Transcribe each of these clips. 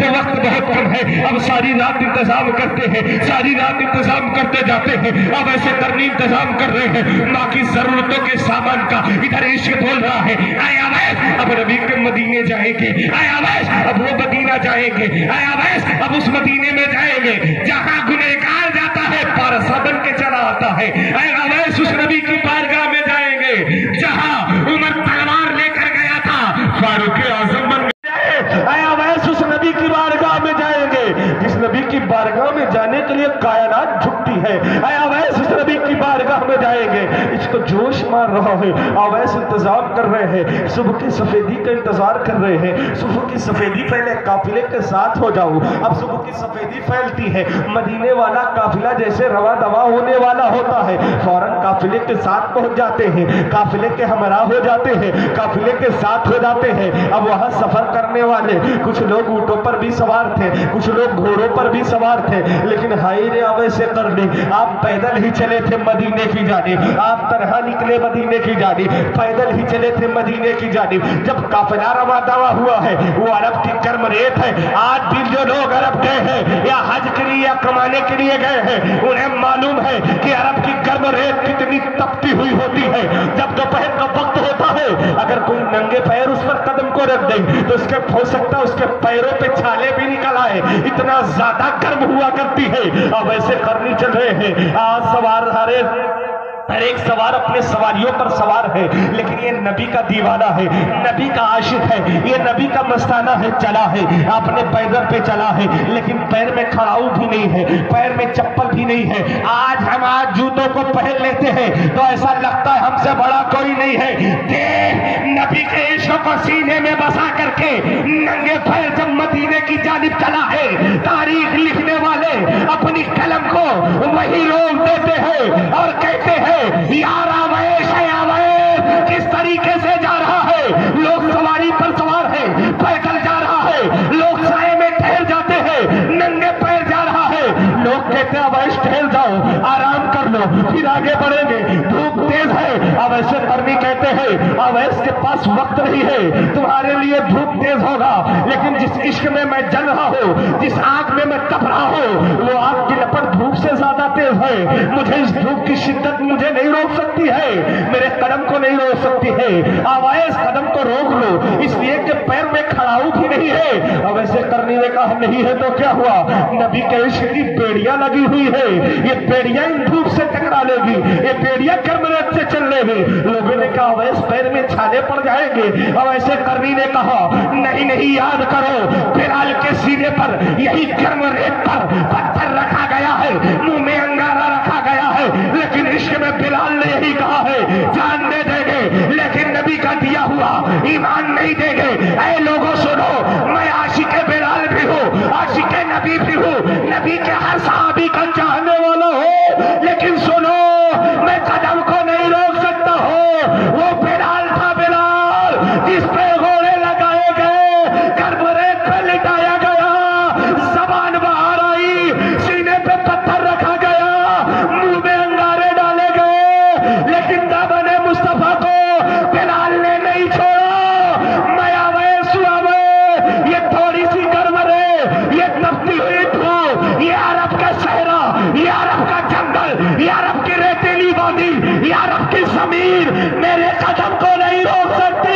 تو وقت بہت کم ہے، اب ساری رات انتظام کرتے ہیں، ساری رات انتظام کرتے جاتے ہیں، اب ایسے کرنی انتظام کر رہے ہیں، ماں کی ضرورتوں کے سامان کا ادھر عشق بول رہا ہے، اے اویس اب نبی کے مدینے جائیں گے، اے اویس اب وہ مدینہ جائیں گے، اے اویس اب اس مدینے میں جائیں گے جہاں گنہگار جاتا ہے پارسا بن کے چلا آتا ہے، اے اویس اس نبی کی بارگاہ میں جائیں گے جہاں عمر تلوار لے کر گیا تھا فاروق اعظم بن گئے، اے اویس اس نبی کی بارگاہ میں جائیں گے جس نبی کی بارگاہ میں جانے کے لیے کائنات جھکتی ہے، اے اویس اس نبی کی بارگاہ میں جائیں گے، اس کو جوش مار رہا ہے، اویس انتظام کر رہے ہیں، صبح کی سفیدی کا انتظار کر رہے ہیں، صبح کی سفیدی پہلے قافلے کے ساتھ ہو جاؤ، اب صبح کی سفیدی پھیلتی ہے، مدینے والا قافلہ جیسے رواں دوا ہونے والا ہوتا ہے فوراً قافلے کے ساتھ پہنچ جاتے ہیں، قافلے کے ہمراہ ہو جاتے ہیں، قافلے کے ساتھ ہو جاتے ہیں، اب وہاں سفر کرنے والے کچھ لوگ اونٹوں پر بھی سوار تھے، کچھ لوگ گھوڑوں پر بھی سوار تھے، لیکن ہائی رے اویس کرنے آپ پیدل ہی چلے تھے مدینے کی جانب، آپ تنہا نکلے مدینے کی جانب، پیدل ہی چلے تھے مدینے کی جانب، جب قافلہ رواں دوا ہوا ہے وہ عرب کی کرم ریت ہے، آج بھی جو لوگ عرب گئے ہیں یا حج کے لیے یا کمانے کے لیے گئے ہیں انہیں معلوم ہے کہ عرب کی گرم ریت کتنی تپتی ہوئی ہوتی ہے، جب دوپہر کا وقت ہوتا ہے اگر کوئی ننگے پیر اس پر قدم کو رکھ دے تو اس کے ہو سکتا ہے اس کے پیروں پہ چھالے بھی نکل آئے، اتنا زیادہ گرم ہوا کرتی ہے، اب ایسے کرنی چل رہے ہیں، آج سوار ہر ایک سوار اپنے سواریوں پر سوار ہے، لیکن یہ نبی کا دیوانہ ہے، نبی کا عاشق ہے، یہ نبی کا مستانہ ہے، چلا ہے اپنے پیدل پہ چلا ہے، لیکن پیر میں کھڑاؤ بھی نہیں ہے، پیر میں چپل بھی نہیں ہے، آج ہم جوتوں کو پہن لیتے ہیں تو ایسا لگتا ہے ہم سے بڑا کوئی نہیں ہے، دیکھ نبی کے عشق کو سینے میں بسا کر کے ننگے پیر جب مدینے کی جانب چلا ہے، تاریخ لکھنے والے اپنی قلم کو وہی روک دیتے ہیں اور کہتے ہیں یار اویس ہے اویس کس طریقے سے جا رہا ہے، لوگ سواری پر سوار ہے، پیدل جا رہا ہے، لوگ سائے میں ٹھہر جاتے ہیں، ننگے پیر جا رہا ہے، لوگ کہتے ہیں اویس ٹھہر جاؤ آرام کر لو پھر آگے بڑھیں گے، دھوپ تیز ہے، اویس کرنی کہتے ہیں اویس کے پاس وقت نہیں ہے، تمہارے لیے دھوپ تیز ہوگا لیکن جس عشق میں میں جل رہا ہوں، جس آگ میں میں تپ رہا ہوں وہ آگ کی لپٹ دھوپ سے زیادہ تیز ہے، مجھے اس دھوپ کی شدت مجھے نہیں روک سکتی ہے، میرے قدم کو نہیں روک سکتی ہے، اویس قدم کو روک لو، اس لیے کہ پیر میں کھڑاؤ بھی نہیں ہے، اویس کرنی نے کہا نہیں ہے تو کیا ہوا، نبی کے عشق کی بیڑیاں لگی ہوئی ہے، یہ بیڑیاں ان دھوپ سے ٹکرا لے گی، یہ بیڑیاں کرمرت سے چل لے گی، لوگوں نے کہا اویس پیر میں چھالے پڑ جائیں گے، اویس کرنی نے کہا نہیں یاد کرو بلال کے سینے پر یہی گرم ریت پر پتھر رکھا گیا ہے، منہ میں انگارہ رکھا گیا ہے، لیکن عشق میں بلال نے یہی کہا ہے جان دے دیں گے لیکن نبی کا دیا ہوا ایمان نہیں دیں گے، اے لوگوں سنو میں عاشق بلال بھی ہوں، عاشق نبی بھی ہوں، نبی کے ہر صحابی کا چاہنے والا ہوں، لیکن سنو میں قدم کو نہیں روک سکتا ہوں، وہ بلال تھا بلال جس پہ گھوڑے لگائے گئے، کربریت پہ لٹایا گیا، زبان باہر آئی، سینے پہ پتھر رکھا گیا، منہ میں انگارے ڈالے گئے، لیکن دامن مصطفیٰ کو بلال نے نہیں چھوڑا، میں اویس ہوں، یہ تھوڑی سی گرم ہے، یہ تپتی ہوئی دھوپ، یہ عرب کا صحرا، یہ عرب کا جنگل، یہ عرب کی ریتیلی وادی، یہ عرب کی زمین میرے قدم کو نہیں روک سکتی،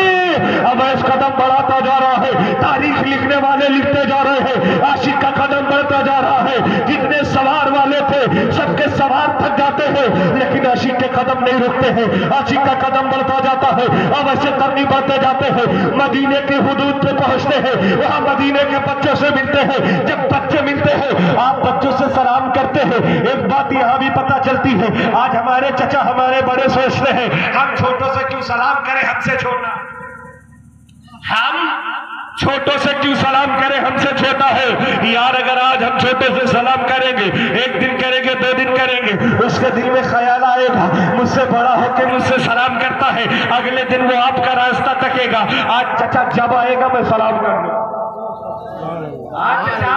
اویس قدم بڑھاتا جا رہا ہے، تاریخ لکھنے والے لکھتے جا رہے ہیں، عاشق کا قدم بڑھتا جا رہا ہے، جتنے سوار والے تھے سب کے سوار تھک جاتے ہیں لیکن عاشق کے قدم نہیں رکتے ہیں، عاشق کا قدم بڑھتا جاتا ہے، اویس کرنی بڑھتے جاتے ہیں، مدینے کی حدود پہ پہنچتے ہیں، وہاں مدینے کے بچوں سے ملتے ہیں، جب بچے ملتے ہیں آپ بچوں سے سلام کرتے ہیں، ایک بات یہاں بھی پتہ چلتی ہے، آج ہمارے چچا ہمارے بڑے سوچتے ہیں ہم چھوٹوں سے کیوں سلام کریں ہم سے چھوٹا، ہم چھوٹوں سے کیوں سلام کریں ہم سے چھوٹا ہے، یار اگر آج ہم چھوٹوں سے سلام کریں گے، ایک دن کریں گے، 2 دن کریں گے، اس کے دل میں خیال آئے گا مجھ سے بڑا ہو کے مجھ سے سلام کرتا ہے، اگلے دن وہ آپ کا راستہ تکے گا، آج چچا جب آئے گا میں سلام کر دوں، آج چچا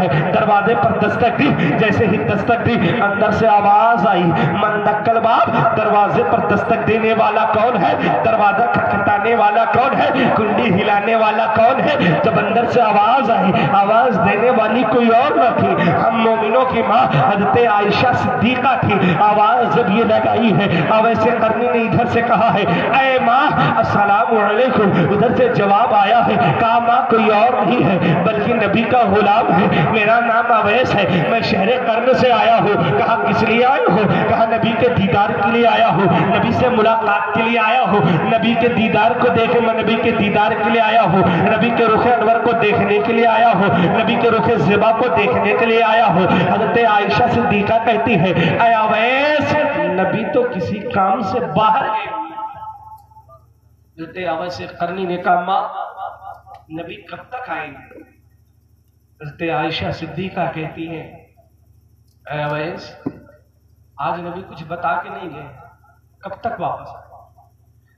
ہے، دروازے پر دستک دی، جیسے ہی دستک دی اندر سے آواز آئی، من دکل باب، دروازے پر دستک دینے والا کون ہے، دروازہ کھٹکھٹانے والا کون ہے، کنڈی ہلانے والا کون ہے؟ جب اندر سے آواز آئی، آواز دینے والی کوئی اور نہ تھی، ہم مومنوں کی ماں حضرت عائشہ صدیقہ تھی۔ آواز جب یہ لگائی ہے، اویس قرنی نے ادھر سے کہا ہے اے ماں السلام علیکم، ادھر سے جواب آیا ہے، کہا ماں کوئی اور نہیں ہے بلکہ نبی کا غلام ہے، میرا نام اویس ہے، میں شہر قرن سے آیا ہوں۔ کہا کس لیے آئے ہو؟ کہا نبی کے دیدار کے لیے آیا ہوں، نبی سے ملاقات کے لیے آیا ہوں، نبی کے دیدار کو دیکھے، میں نبی کے دیدار کے لیے آیا ہوں، نبی کے رخ انور کو دیکھنے کے لیے آیا ہوں، نبی کے رخ زیبا کو دیکھنے کے لیے آیا ہوں۔ حضرت عائشہ صدیقہ کہتی ہے اے اویس، نبی تو کسی کام سے باہر ہے۔ حضرت اویس قرنی نے کہا ماں نبی کب تک آئیں گے؟ حضرت عائشہ صدیقہ کہتی ہے اے اویس آج نبی کچھ بتا کے نہیں گئے، کب تک واپس آئے؟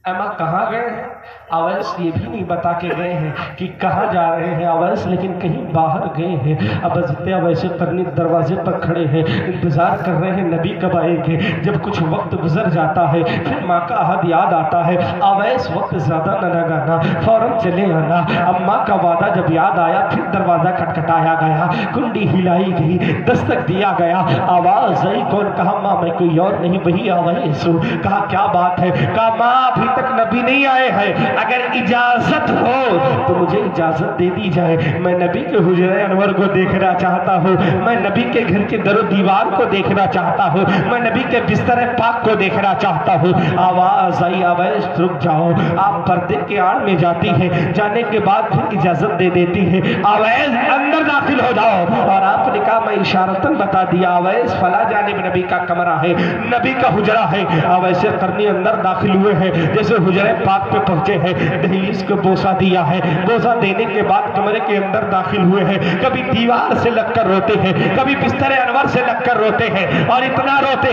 اے ماں کہاں گئے ہیں؟ اویس یہ بھی نہیں بتا کے گئے ہیں کہ کہاں جا رہے ہیں اویس، لیکن کہیں باہر گئے ہیں۔ اب حضرت اویس قرنی دروازے پر کھڑے ہیں، انتظار کر رہے ہیں نبی کب آئیں گے۔ جب کچھ وقت گزر جاتا ہے پھر ماں کا عہد یاد آتا ہے، اویس وقت زیادہ نہ لگانا، فوراً چلے آنا۔ اب ماں کا وعدہ جب یاد آیا پھر دروازہ کھٹکھٹایا گیا، کنڈی ہلائی گئی، دستک دیا گیا، آواز آئی کون؟ کہا ماں میں کوئی اور نہیں وہی اویس ہوں۔ کہا کیا بات ہے؟ کہا ماں ابھی تک نبی نہیں آئے ہیں، اگر اجازت ہو تو مجھے اجازت دے دی جائے، میں نبی کے حجرہ انور کو دیکھنا چاہتا ہوں، میں نبی کے گھر کے در و دیوار کو دیکھنا چاہتا ہوں، میں نبی کے بستر پاک کو دیکھنا چاہتا ہوں۔ آواز آئی اویس رک جاؤ، آپ پردے کے آڑ میں جاتی ہے، جانے کے بعد پھر اجازت دے دیتی ہے اویس اندر داخل ہو جاؤ، اور آپ نے کہا میں اشارتاً بتا دیا اویس فلاں جانب نبی کا کمرہ ہے، نبی کا حجرہ ہے۔ اویس قرنی اندر داخل ہوئے ہیں، جیسے حجرہ پاک پہ پہنچے ہیں، دہلیز کو بوسہ دیا ہے، بوسہ دینے کے بعد کمرے کے اندر داخل ہوئے ہیں، کبھی دیوار سے لگ کر روتے ہیں، کبھی بستر انور سے لگ کر روتے ہیں، اور اتنا روتے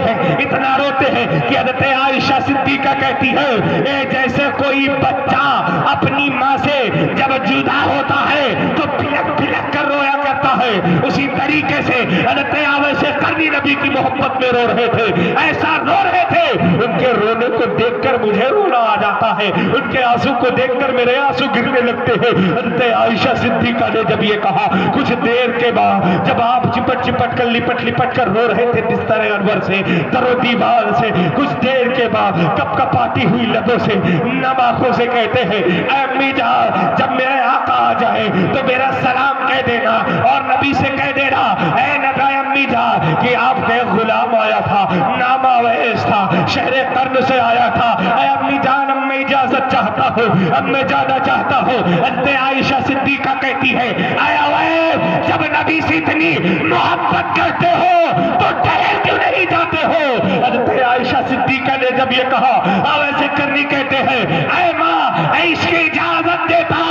ہیں کہ حضرت عائشہ صدیقہ کہتی ہے اے جیسے کوئی بچہ اپنی ماں سے جب جدا ہوتا ہے تو پھلک پھلک کر رویا کرتا ہے، اسی طریقے سے حضرت اویس قرنی نبی کی محبت میں رو رہے تھے، ایسا رو رہے تھے ان کے رونے کو دیکھ کر مجھے رونا آ جاتا ہے، ان کے آنسو کو دیکھ کر میرے آنسو گرنے لگتے ہیں۔ حضرت عائشہ صدیقہ نے جب یہ کہا کچھ دیر کے بعد جب آپ چپٹ کر لپٹ کر رو رہے تھے بستر انور سے در و دیوار سے، کچھ دیر کے بعد کپ کپاتی ہوئی لبوں سے نم آنکھوں سے کہتے ہیں اے امی جان جب میرے آقا آ جائے تو میرا سلام کہہ دینا، اور نبی سے کہہ دینا اے نبی امی جان کہ آپ کا غلام آیا تھا، نام اویس تھا، شہر قرن سے آیا تھا، اے امی جان اب میں اجازت چاہتا ہوں، اب میں جانا چاہتا ہوں۔ حضرت عائشہ صدیقہ کہتی ہے اے اویس جب نبی سے اتنی محبت کرتے ہو تو ٹھہر کیوں نہیں جاتے ہو؟ حضرت عائشہ صدیقہ نے جب یہ کہا اویس قرنی کہتے ہیں اے ماں اس کی اجازت دیتا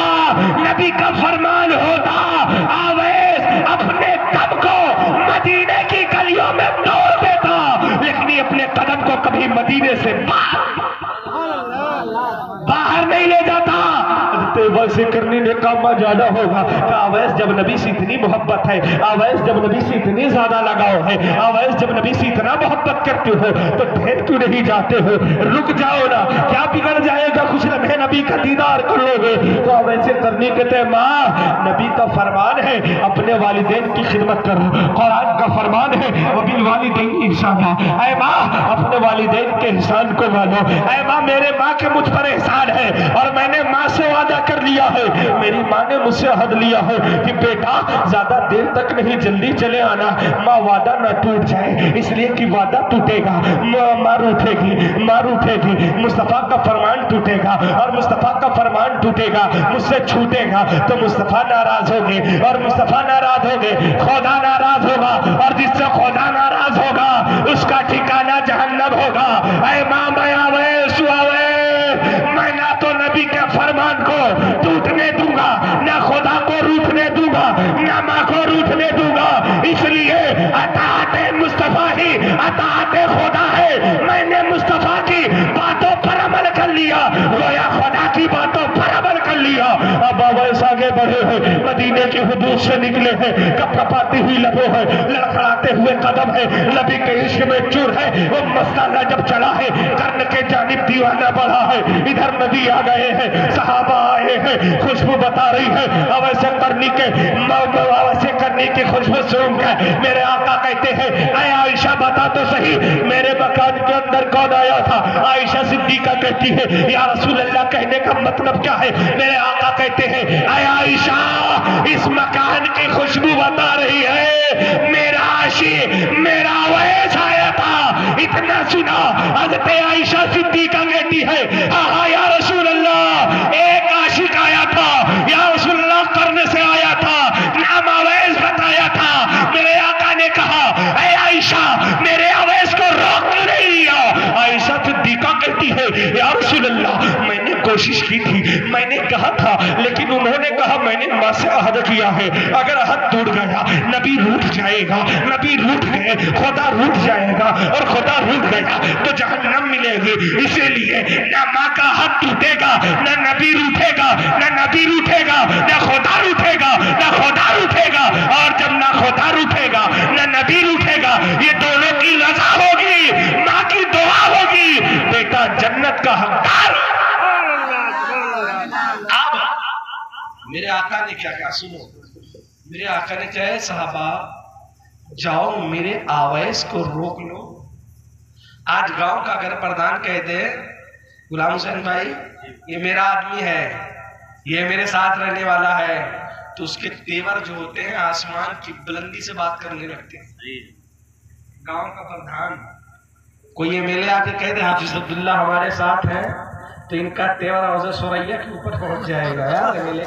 نبی کا فرمان ہوتا اویس اپنے دم کو مدینے کی گلیوں میں توڑ دیتا، لیکن اپنے قدم کو کبھی مدینے سے باہر نہیں لے جاتا۔ حضرت اویس قرنی نے کہا جانا ہوگا، کہ اویس جب نبی سے اتنی محبت ہے، اویس جب نبی سے اتنی زیادہ لگاؤ ہے، اویس جب نبی سے اتنا محبت کرتے ہو تو ٹھہر کیوں نہیں جاتے ہو؟ رک جاؤ نا، کیا بگڑ جائے گا؟ کچھ لمحے نبی کا دیدار کر لو گے۔ تو اویس قرنی کہتے ہیں ماں نبی کا فرمان ہے اپنے والدین کی خدمت کرو، قرآن کا فرمان ہے وبالوالدین احسانا، اے ماں اپنے والدین کے احسان کو مانو، اے ماں میرے ماں کے مجھ پر احسان ہے اور میں نے ماں سے وعدہ کر لیا ہے، میری ماں نے مجھ سے عہد لیا ہے کہ بیٹا زیادہ دیر تک نہیں جلدی چلے آنا، ماں وعدہ نہ ٹوٹ جائے، اس لیے کہ وعدہ ٹوٹے گا ماں روٹھے گی، مصطفیٰ کا فرمان ٹوٹے گا، اور مصطفیٰ کا فرمان ٹوٹے گا مجھ سے چھوٹے گا تو مصطفیٰ ناراض ہوگے، اور مصطفیٰ ناراض ہوگے خدا ناراض ہوگا، اور جس سے خدا ناراض ہوگا اس کا ٹھکانہ جہنم ہوگا۔ اے ماں میں اویس میں نہ تو نبی کے فرمان کو ٹوٹنے دوں گا، نہ خدا کو روٹنے دوں گا، نہ ماں کو روٹنے دوں گا، اس لیے اطاعت مصطفیٰ ہی اطاعت خدا ہے۔ میں نے مصطفیٰ کی باتوں پر عمل کر لیا، گویا خدا کی باتوں پر عمل کر پکڑ لیا. اب اویس آگے بڑھے ہیں, مدینے کی حدود سے نکلے ہیں, کپکپاتی ہوئی لبوں ہے, لڑکھڑاتے ہوئے قدم ہے, نبی کے عشق میں چور ہے. وہ مستانہ جب چلا ہے, کرن کے جانب دیوانہ بڑھا ہے. ادھر نبی آ گئے ہیں, صحابہ آئے ہیں, خوشبو بتا رہی ہے. اویسے کرنی کی خوشبو سونگ ہے. میرے آقا کہتے ہیں اے عائشہ بتا تو صحیح میرے مکان کے اندر کون آیا تھا؟ عائشہ صدیقہ کہتی ہے یا رسول اللہ کہنے کا مطلب کیا ہے؟ میرے آقا کہتے ہیں اے عائشہ اس مکان کی خوشبو بتا رہی ہے میرا عاشق میرا اویس آیا تھا. اتنا سنا حضرت عائشہ صدیقہ کہتی ہے ہاں یا رسول اللہ ایک عاشق آیا تھا یا رسول اللہ کرنے سے آیا تھا, نام اویس بتایا تھا. میرے آقا نے کہا اے عائشہ میرے اویس کو روک نہیں لیا. عائشہ صدیقہ کہتی ہے یا رسول اللہ میں نے کوشش کی تھی, میں نے کہا تھا, لیکن انہوں نے کہا میں نے ماں سے عہد کیا ہے اگر عہد ٹوٹ گیا نبی روٹ جائے گا, نبی روٹ گئے خدا روٹ جائے گا, اور خدا روٹ گیا تو جہنم ملے گی. اسی لیے نہ ماں کا حد ٹوٹے گا, نہ نبی روٹے گا, نہ نبی روٹے گا, نہ خدا روٹے گا, نہ خدا روٹے گا. اور جب نہ خدا روٹے گا نہ نبی روٹے گا, یہ دونوں کی رضا ہوگی, ماں کی دعا ہوگی, بیٹا جنت کا حقدار. اب میرے آقا نے کیا کہا سنو, میرے آقا نے کہا صحابہ جاؤ میرے اویس کو روک لو. آج گاؤں کا اگر پردھان کہہ دے غلام حسین بھائی یہ میرا آدمی ہے, یہ میرے ساتھ رہنے والا ہے, تو اس کے تیور جو ہوتے ہیں آسمان کی بلندی سے بات کرنے لگتے ہیں. گاؤں کا پردھان کوئی ایم ایل اے آ کے کہہ دے حافظ عبداللہ ہمارے ساتھ ہیں تو ان کا تیور روضہ سوریا کے اوپر پہنچ جائے گا. یار ایم ایل اے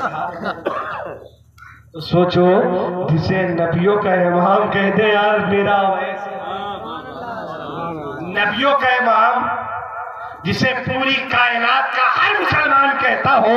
تو سوچو جسے نبیوں کا امام کہہ دے یار میرا اویس, نبیوں کا امام جسے پوری کائنات کا ہر مسلمان کہتا ہو